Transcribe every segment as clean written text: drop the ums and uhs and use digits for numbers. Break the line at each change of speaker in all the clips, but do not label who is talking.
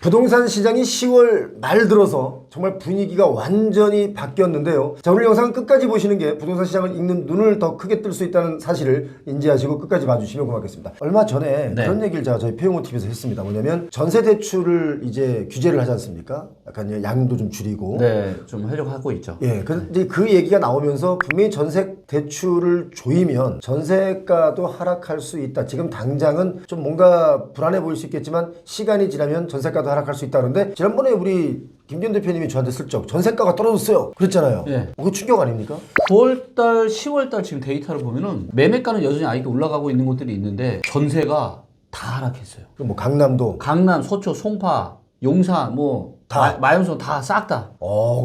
부동산 시장이 10월 말 들어서 정말 분위기가 완전히 바뀌었는데요. 자, 오늘 영상은 끝까지 보시는 게 부동산 시장을 읽는 눈을 더 크게 뜰 수 있다는 사실을 인지하시고 끝까지 봐주시면 고맙겠습니다. 얼마 전에 그런 얘기를 제가 저희 페이모TV에서 했습니다. 뭐냐면 전세 대출을 이제 규제를 하지 않습니까? 약간 양도 좀 줄이고.
네, 좀 하려고 하고 있죠.
예, 근데 그 얘기가 나오면서 분명히 전세 대출을 조이면 전세가도 하락할 수 있다. 지금 당장은 좀 뭔가 불안해 보일 수 있겠지만 시간이 지나면 전세가도 하락할 수 있다. 그런데 지난번에 우리 김기현 대표님이 저한테 슬쩍 전세가가 떨어졌어요 그랬잖아요.
예.
그거 충격 아닙니까?
9월달, 10월달 지금 데이터를 보면은 매매가는 여전히 아직도 올라가고 있는 곳들이 있는데 전세가 다 하락했어요.
그럼 뭐 강남도.
강남, 소초, 송파, 용산, 뭐 마영선 다 싹 다.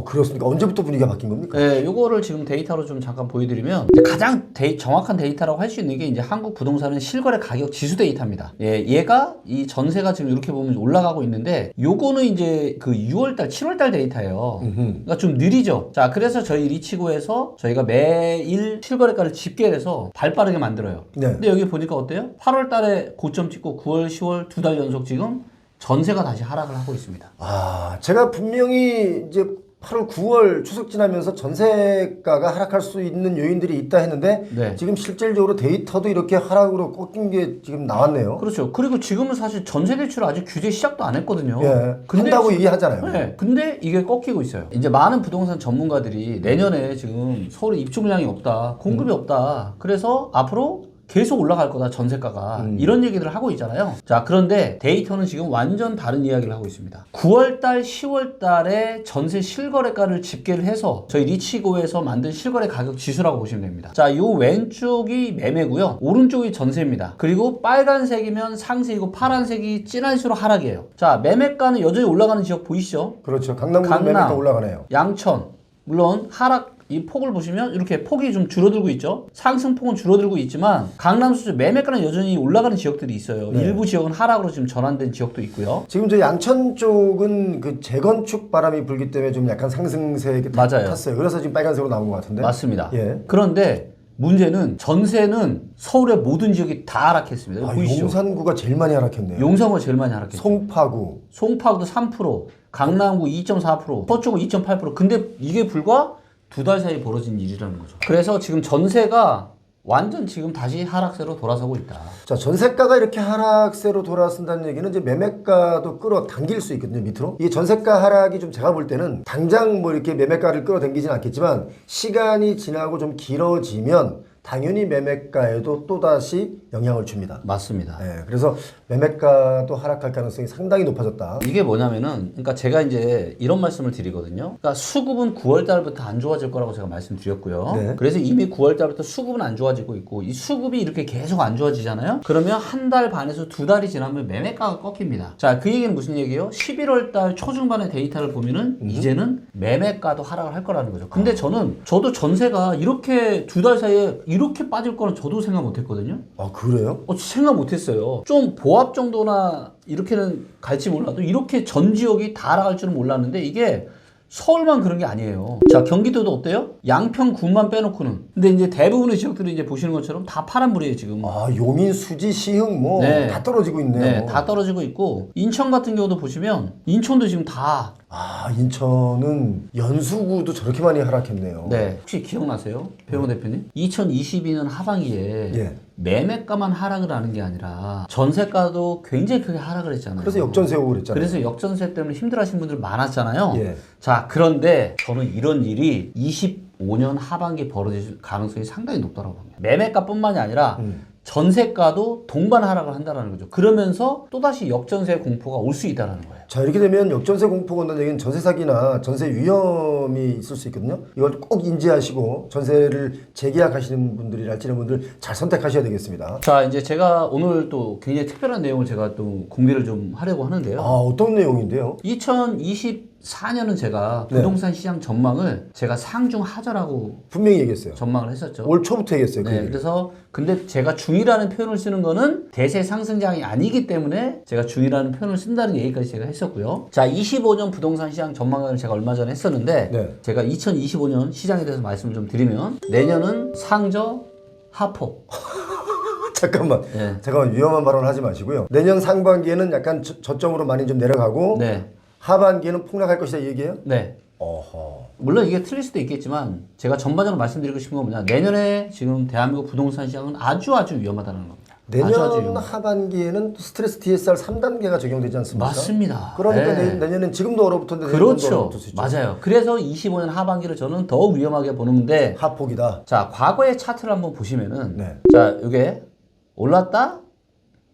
그렇습니까? 언제부터 분위기가 바뀐 겁니까?
네, 요거를 지금 데이터로 좀 잠깐 보여드리면 이제 가장 정확한 데이터라고 할 수 있는 게 이제 한국 부동산은 실거래 가격 지수 데이터입니다. 예, 얘가 이 전세가 지금 이렇게 보면 올라가고 있는데 요거는 이제 그 6월달, 7월달 데이터예요. 그러니까 좀 느리죠. 자, 그래서 저희 리치고에서 저희가 매일 실거래가를 집계해서 발빠르게 만들어요.
네.
근데 여기 보니까 어때요? 8월달에 고점 찍고 9월, 10월 두 달 연속 지금 전세가 다시 하락을 하고 있습니다.
제가 분명히 이제 8월, 9월 추석 지나면서 전세가가 하락할 수 있는 요인들이 있다 했는데
네.
지금 실질적으로 데이터도 이렇게 하락으로 꺾인 게 지금 나왔네요.
그렇죠. 그리고 지금은 사실 전세 대출 아직 규제 시작도 안 했거든요.
예, 한다고 얘기하잖아요.
네. 근데 이게 꺾이고 있어요. 이제 많은 부동산 전문가들이 내년에 지금 서울에 입주 물량이 없다, 공급이 없다. 그래서 앞으로 계속 올라갈 거다, 전세가가. 이런 얘기들을 하고 있잖아요. 자, 그런데 데이터는 지금 완전 다른 이야기를 하고 있습니다. 9월달, 10월달에 전세 실거래가를 집계를 해서 저희 리치고에서 만든 실거래 가격 지수라고 보시면 됩니다. 자, 요 왼쪽이 매매고요. 오른쪽이 전세입니다. 그리고 빨간색이면 상세이고 파란색이 진할수록 하락이에요. 자, 매매가는 여전히 올라가는 지역 보이시죠?
그렇죠. 강남구는 매매가 올라가네요.
양천, 물론 하락 이 폭을 보시면 이렇게 폭이 좀 줄어들고 있죠. 상승폭은 줄어들고 있지만 강남 수준 매매가는 여전히 올라가는 지역들이 있어요.
네.
일부 지역은 하락으로 지금 전환된 지역도 있고요.
지금 저 양천 쪽은 그 재건축 바람이 불기 때문에 좀 약간 상승세에
맞아요.
탔어요. 그래서 지금 빨간색으로 나온 것 같은데.
맞습니다.
예.
그런데 문제는 전세는 서울의 모든 지역이 다 하락했습니다. 보이시죠?
용산구가 제일 많이 하락했네요.
용산구가 제일 많이 하락했죠.
송파구.
송파구도 3%, 강남구 2.4%, 서초구 2.8%. 근데 이게 불과 두 달 사이 벌어진 일이라는 거죠. 그래서 지금 전세가 완전 지금 다시 하락세로 돌아서고 있다.
자, 전세가가 이렇게 하락세로 돌아선다는 얘기는 이제 매매가도 끌어당길 수 있거든요, 밑으로. 이게 전세가 하락이 좀 제가 볼 때는 당장 뭐 이렇게 매매가를 끌어당기진 않겠지만 시간이 지나고 좀 길어지면 당연히 매매가에도 또다시 영향을 줍니다.
맞습니다.
네, 그래서 매매가도 하락할 가능성이 상당히 높아졌다.
이게 뭐냐면은, 그러니까 제가 이제 이런 말씀을 드리거든요. 그러니까 수급은 9월 달부터 안 좋아질 거라고 제가 말씀드렸고요.
네.
그래서 이미 9월 달부터 수급은 안 좋아지고 있고, 이 수급이 이렇게 계속 안 좋아지잖아요. 그러면 한 달 반에서 두 달이 지나면 매매가가 꺾입니다. 자, 그 얘기는 무슨 얘기예요? 11월 달 초중반의 데이터를 보면은 이제는 매매가도 하락을 할 거라는 거죠. 근데 저도 전세가 이렇게 두 달 사이에 이렇게 빠질 거는 저도 생각 못 했거든요.
아, 그래요?
생각 못 했어요. 좀 보합 정도나 이렇게는 갈지 몰라도 이렇게 전 지역이 다 알아갈 줄은 몰랐는데 이게 서울만 그런 게 아니에요. 자, 경기도도 어때요? 양평군만 빼놓고는. 근데 이제 대부분의 지역들이 이제 보시는 것처럼 다 파란불이에요, 지금.
용인, 수지, 시흥 뭐 다 떨어지고 있네요.
네, 다 떨어지고 있고 인천 같은 경우도 보시면 인천도 지금 다
인천은 연수구도 저렇게 많이 하락했네요.
네. 혹시 기억나세요? 배우 대표님? 2022년 하반기에
예.
매매가만 하락을 하는 게 아니라 전세가도 굉장히 크게 하락을 했잖아요.
그래서 역전세 오고 그랬잖아요.
그래서 역전세 때문에 힘들어하시는 분들 많았잖아요.
예.
자, 그런데 저는 이런 일이 25년 하반기에 벌어질 가능성이 상당히 높다고 봅니다. 매매가뿐만이 아니라 전세가도 동반 하락을 한다는 거죠. 그러면서 또다시 역전세 공포가 올 수 있다는 거예요.
자, 이렇게 되면 역전세 공포가 온다는 얘기는 전세 사기나 전세 위험이 있을 수 있거든요. 이걸 꼭 인지하시고 전세를 재계약하시는 분들이랄지 이런 분들 잘 선택하셔야 되겠습니다.
자, 이제 제가 오늘 또 굉장히 특별한 내용을 제가 또 공개를 좀 하려고 하는데요.
어떤 내용인데요?
2024년은 제가 부동산 시장 전망을 제가 상중하저라고
분명히 얘기했어요.
전망을 했었죠.
올 초부터 얘기했어요. 그
네,
얘기를.
그래서 근데 제가 중이라는 표현을 쓰는 거는 대세 상승장이 아니기 때문에 제가 중이라는 표현을 쓴다는 얘기까지 제가 했었고요. 자, 25년 부동산 시장 전망을 제가 얼마 전에 했었는데
네.
제가 2025년 시장에 대해서 말씀을 좀 드리면 내년은 상저 하폭
잠깐만 위험한 발언 하지 마시고요. 내년 상반기에는 약간 저점으로 많이 좀 내려가고
네.
하반기에는 폭락할 것이다 이 얘기예요?
네.
어허.
물론 이게 틀릴 수도 있겠지만 제가 전반적으로 말씀드리고 싶은 건 뭐냐, 내년에 지금 대한민국 부동산 시장은 아주 위험하다는 겁니다.
내년
아주 위험하다.
하반기에는 스트레스 DSR 3단계가 적용되지 않습니까?
맞습니다.
그러니까
네.
내년엔 지금도 얼어붙었는데
그렇죠. 맞아요. 그래서 25년 하반기를 저는 더 위험하게 보는데,
하폭이다.
자, 과거의 차트를 한번 보시면은,
네.
자, 이게 올랐다,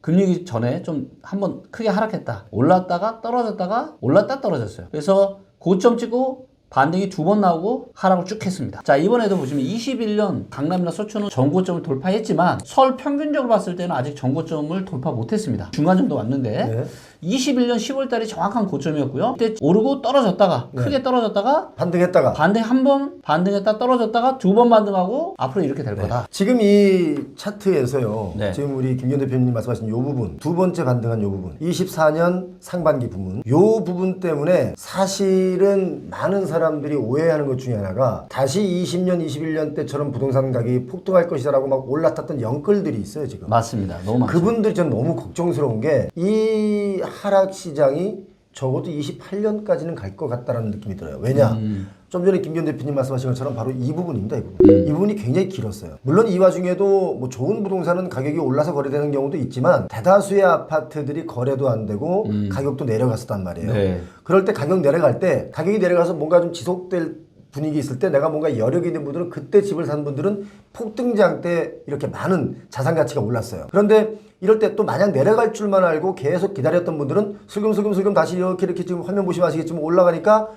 금리기 전에 좀 한번 크게 하락했다, 올랐다가 떨어졌다가 올랐다 떨어졌어요. 그래서 고점 찍고 반등이 2번 나오고 하락을 쭉 했습니다. 자, 이번에도 보시면 21년 강남이나 서초는 전고점을 돌파했지만 서울 평균적으로 봤을 때는 아직 전고점을 돌파 못했습니다. 중간 정도 왔는데
네.
21년 10월 달이 정확한 고점이었고요. 그때 오르고 떨어졌다가 크게 떨어졌다가
반등했다가
반등 한 번 반등했다 떨어졌다가 2번 반등하고 앞으로 이렇게 될 거다.
지금 이 차트에서요.
네.
지금 우리 김기현 대표님 말씀하신 요 부분, 두 번째 반등한 요 부분, 24년 상반기 부분, 요 부분 때문에 사실은 많은 사람들이 오해하는 것 중에 하나가 다시 20년, 21년 때처럼 부동산 가격이 폭등할 것이다라고 막 올라탔던 영끌들이 있어요 지금.
맞습니다. 너무 많죠.
그분들이 전 너무 걱정스러운 게 이 하락 시장이 적어도 28년까지는 갈 것 같다라는 느낌이 들어요. 왜냐? 좀 전에 김기현 대표님 말씀하신 것처럼 바로 이 부분입니다. 이 부분. 이 부분이 굉장히 길었어요. 물론 이 와중에도 뭐 좋은 부동산은 가격이 올라서 거래되는 경우도 있지만 대다수의 아파트들이 거래도 안 되고 가격도 내려갔었단 말이에요.
네.
그럴 때 가격이 내려가서 뭔가 좀 지속될 분위기 있을 때 내가 뭔가 여력이 있는 분들은 그때 집을 산 분들은 폭등장 때 이렇게 많은 자산 가치가 올랐어요. 그런데 이럴 때 또 마냥 내려갈 줄만 알고 계속 기다렸던 분들은 슬금슬금 다시 이렇게 지금 화면 보시면 아시겠지만 올라가니까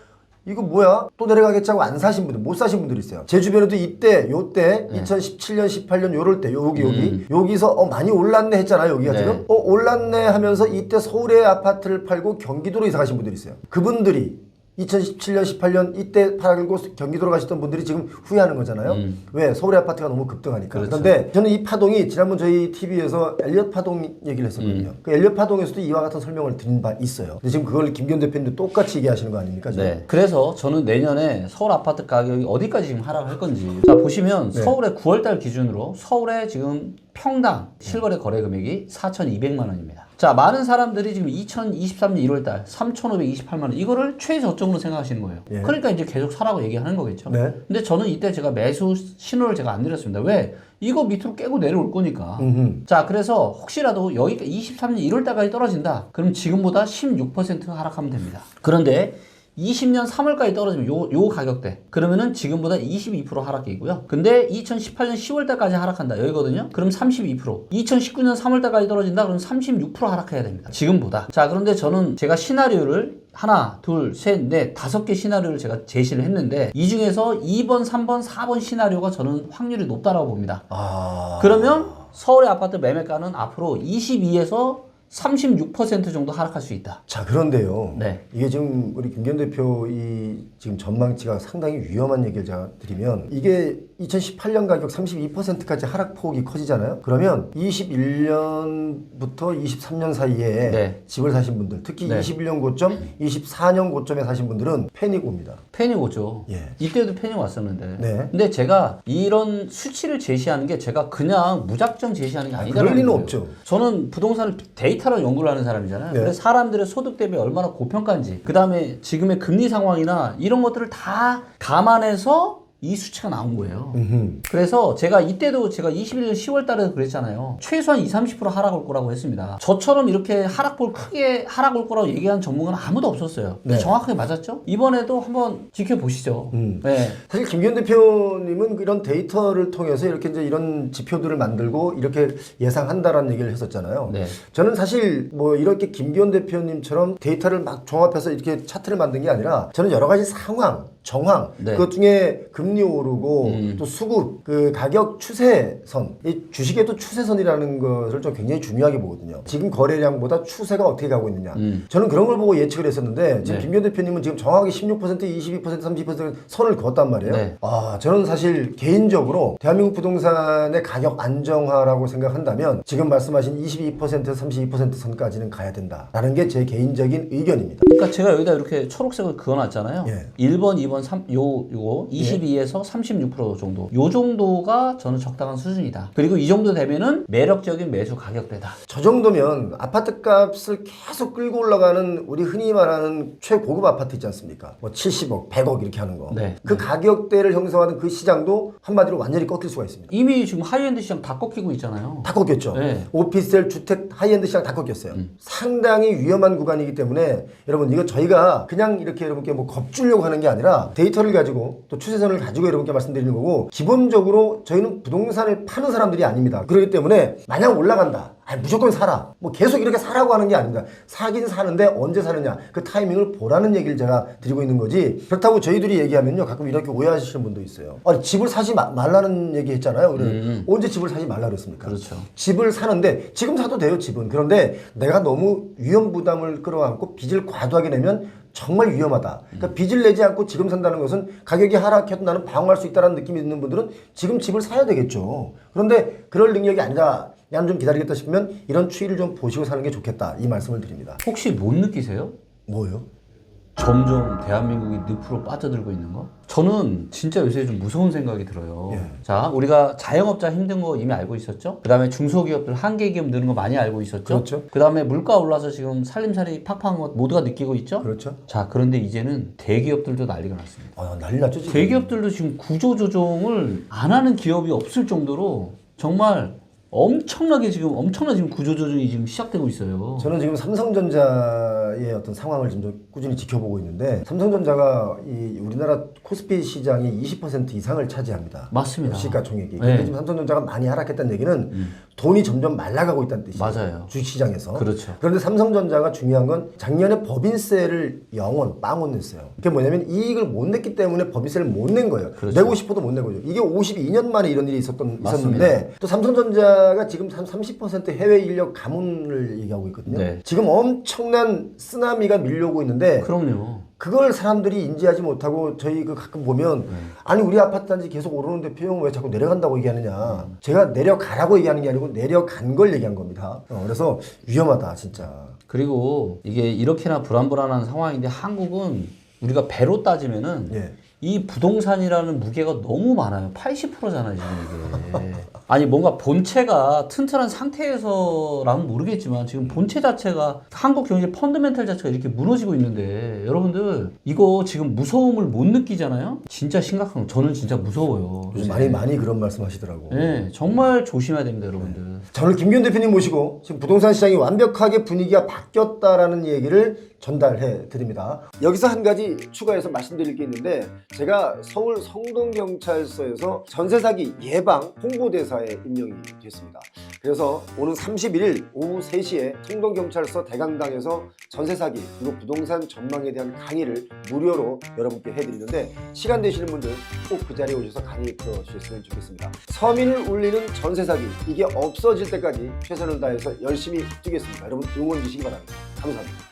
이거 뭐야? 또 내려가겠지 하고 안 사신 분들, 못 사신 분들이 있어요. 제 주변에도 요때 2017년, 18년 요럴 때 여기서 많이 올랐네 했잖아요. 여기가 지금 올랐네 하면서 이때 서울의 아파트를 팔고 경기도로 이사 가신 분들이 있어요. 그분들이 2017년, 18년 이때 팔고 경기도로 가셨던 분들이 지금 후회하는 거잖아요. 왜? 서울의 아파트가 너무 급등하니까.
그렇죠.
그런데 저는 이 파동이 지난번 저희 TV에서 엘리엇 파동 얘기를 했었거든요. 그 엘리엇 파동에서도 이와 같은 설명을 드린 바 있어요. 근데 지금 그걸 김기현 대표님도 똑같이 얘기하시는 거 아닙니까? 지금?
네. 그래서 저는 내년에 서울 아파트 가격이 어디까지 지금 하락할 건지. 자, 보시면 서울의 9월달 기준으로 서울에 지금 평당 실거래 거래 금액이 4,200만 원입니다. 자, 많은 사람들이 지금 2023년 1월달 3,528만 원 이거를 최저점으로 생각하시는 거예요.
예.
그러니까 이제 계속 사라고 얘기하는 거겠죠.
네.
근데 저는 이때 제가 매수 신호를 제가 안 드렸습니다. 왜? 이거 밑으로 깨고 내려올 거니까. 자, 그래서 혹시라도 여기가 23년 1월달까지 떨어진다. 그럼 지금보다 16% 하락하면 됩니다. 그런데 20년 3월까지 떨어지면 요 가격대 그러면은 지금보다 22% 하락이고요. 근데 2018년 10월달까지 하락한다 여기거든요. 그럼 32%. 2019년 3월달까지 떨어진다. 그럼 36% 하락해야 됩니다. 지금보다. 자, 그런데 저는 제가 시나리오를 하나, 둘, 셋, 넷, 5개 시나리오를 제가 제시를 했는데 이 중에서 2번, 3번, 4번 시나리오가 저는 확률이 높다라고 봅니다. 그러면 서울의 아파트 매매가는 앞으로 22에서 36% 정도 하락할 수 있다.
자, 그런데요.
네.
이게 지금 우리 김기현 대표 이 지금 전망치가 상당히 위험한 얘기를 제가 드리면 이게 2018년 가격 32%까지 하락폭이 커지잖아요. 그러면 21년부터 23년 사이에 집을 사신 분들, 특히 21년 고점, 24년 고점에 사신 분들은 패닉 옵니다.
패닉 오죠.
예.
이때도 패닉 왔었는데.
네.
근데 제가 이런 수치를 제시하는 게 제가 그냥 무작정 제시하는 게 아니다.
그럴 리는 없죠.
저는 부동산을 데이터로 연구를 하는 사람이잖아요.
네.
그래서 사람들의 소득 대비 얼마나 고평가인지, 그 다음에 지금의 금리 상황이나 이런 것들을 다 감안해서 이 수치가 나온 거예요. 그래서 제가 이때도 제가 21년 10월 달에도 그랬잖아요. 최소한 20-30% 하락 올 거라고 했습니다. 저처럼 이렇게 하락폭 크게 하락 올 거라고 얘기한 전문가는 아무도 없었어요. 근데 정확하게 맞았죠? 이번에도 한번 지켜보시죠. 네.
사실 김기현 대표님은 이런 데이터를 통해서 이렇게 이제 이런 지표들을 만들고 이렇게 예상한다라는 얘기를 했었잖아요.
네.
저는 사실 뭐 이렇게 김기현 대표님처럼 데이터를 막 종합해서 이렇게 차트를 만든 게 아니라 저는 여러 가지 상황, 정황, 그것 중에 금리 오르고 또 수급, 그 가격 추세선, 이 주식에도 추세선이라는 것을 좀 굉장히 중요하게 보거든요. 지금 거래량보다 추세가 어떻게 가고 있느냐. 저는 그런 걸 보고 예측을 했었는데 지금 김기현 대표님은 지금 정확하게 16%, 22%, 30% 선을 그었단 말이에요.
네.
저는 사실 개인적으로 대한민국 부동산의 가격 안정화라고 생각한다면 지금 말씀하신 22%에서 32% 선까지는 가야 된다라는 게 제 개인적인 의견입니다.
그러니까 제가 여기다 이렇게 초록색을 그어놨잖아요. 1번, 2번, 3, 요거 22에서 32에서 36% 정도. 요 정도가 저는 적당한 수준이다. 그리고 이 정도 되면은 매력적인 매수 가격대다.
저 정도면 아파트 값을 계속 끌고 올라가는 우리 흔히 말하는 최고급 아파트 있지 않습니까? 뭐 70억, 100억 이렇게 하는 거.
네.
그 가격대를 형성하는 그 시장도 한마디로 완전히 꺾일 수가 있습니다.
이미 지금 하이엔드 시장 다 꺾이고 있잖아요.
다 꺾였죠.
네.
오피스텔, 주택, 하이엔드 시장 다 꺾였어요. 상당히 위험한 구간이기 때문에 여러분 이거 저희가 그냥 이렇게 여러분께 뭐 겁주려고 하는 게 아니라 데이터를 가지고 또 추세선을 가지고 여러분께 말씀드리는 거고 기본적으로 저희는 부동산을 파는 사람들이 아닙니다. 그렇기 때문에 마냥 올라간다. 무조건 사라. 뭐 계속 이렇게 사라고 하는 게 아닙니다. 사긴 사는데 언제 사느냐. 그 타이밍을 보라는 얘기를 제가 드리고 있는 거지. 그렇다고 저희들이 얘기하면요. 가끔 이렇게 오해하시는 분도 있어요. 아니, 집을 사지 말라는 얘기 했잖아요. 우리는 언제 집을 사지 말라 그랬습니까?
그렇죠.
집을 사는데 지금 사도 돼요, 집은. 그런데 내가 너무 위험 부담을 끌어안고 빚을 과도하게 내면 정말 위험하다. 그러니까 빚을 내지 않고 지금 산다는 것은 가격이 하락해도 나는 방어할 수 있다는 느낌이 있는 분들은 지금 집을 사야 되겠죠. 그런데 그럴 능력이 아니다. 난 좀 기다리겠다 싶으면 이런 추이를 좀 보시고 사는 게 좋겠다. 이 말씀을 드립니다.
혹시 못 느끼세요?
뭐요?
점점 대한민국이 늪으로 빠져들고 있는 거? 저는 진짜 요새 좀 무서운 생각이 들어요.
예.
자, 우리가 자영업자 힘든 거 이미 알고 있었죠? 그 다음에 중소기업들 한계기업 느는 거 많이 알고 있었죠?
그렇죠.
그 다음에 물가 올라서 지금 살림살이 팍팍한 거 모두가 느끼고 있죠?
그렇죠.
자, 그런데 이제는 대기업들도 난리가 났습니다.
난리 났죠, 지금.
대기업들도 지금 구조조정을 안 하는 기업이 없을 정도로 정말 엄청난 지금 구조조정이 지금 시작되고 있어요.
저는 지금 삼성전자의 어떤 상황을 지금 꾸준히 지켜보고 있는데 삼성전자가 이 우리나라 코스피 시장의 20% 이상을 차지합니다.
맞습니다.
시가총액이.
네.
근데 지금 삼성전자가 많이 하락했다는 얘기는 돈이 점점 말라가고 있다는 뜻이에요.
맞아요.
주식시장에서.
그렇죠.
그런데 삼성전자가 중요한 건 작년에 법인세를 0원, 빵원 냈어요. 그게 뭐냐면 이익을 못 냈기 때문에 법인세를 못 낸 거예요.
그렇죠.
내고 싶어도 못 낸 거죠. 이게 52년 만에 이런 일이
맞습니다.
있었는데 또 삼성전자가 지금 한 30% 해외 인력 가문을 얘기하고 있거든요.
네.
지금 엄청난 쓰나미가 밀려오고 있는데
그럼요.
그걸 사람들이 인지하지 못하고 저희 그 가끔 보면 아니 우리 아파트 단지 계속 오르는데 표용 왜 자꾸 내려간다고 얘기하느냐. 제가 내려가라고 얘기하는 게 아니고 내려간 걸 얘기한 겁니다. 그래서 위험하다 진짜.
그리고 이게 이렇게나 불안불안한 상황인데 한국은 우리가 배로 따지면은
예.
이 부동산이라는 무게가 너무 많아요. 80%잖아요, 지금 이게. 아니, 뭔가 본체가 튼튼한 상태에서라면 모르겠지만 지금 본체 자체가 한국 경제 펀더멘탈 자체가 이렇게 무너지고 있는데 여러분들 이거 지금 무서움을 못 느끼잖아요? 진짜 심각한 거. 저는 진짜 무서워요.
요즘 많이 그런 말씀 하시더라고.
네, 정말 조심해야 됩니다, 여러분들.
자, 오늘 김기훈 대표님 모시고 지금 부동산 시장이 완벽하게 분위기가 바뀌었다라는 얘기를 전달해 드립니다. 여기서 한 가지 추가해서 말씀드릴 게 있는데 제가 서울 성동경찰서에서 전세 사기 예방 홍보대사에 임명이 됐습니다. 그래서 오는 31일 오후 3시에 성동경찰서 대강당에서 전세 사기 그리고 부동산 전망에 대한 강의를 무료로 여러분께 해드리는데 시간 되시는 분들 꼭 그 자리에 오셔서 강의 들어주셨으면 좋겠습니다. 서민을 울리는 전세 사기 이게 없어질 때까지 최선을 다해서 열심히 뛰겠습니다. 여러분 응원 주시기 바랍니다. 감사합니다.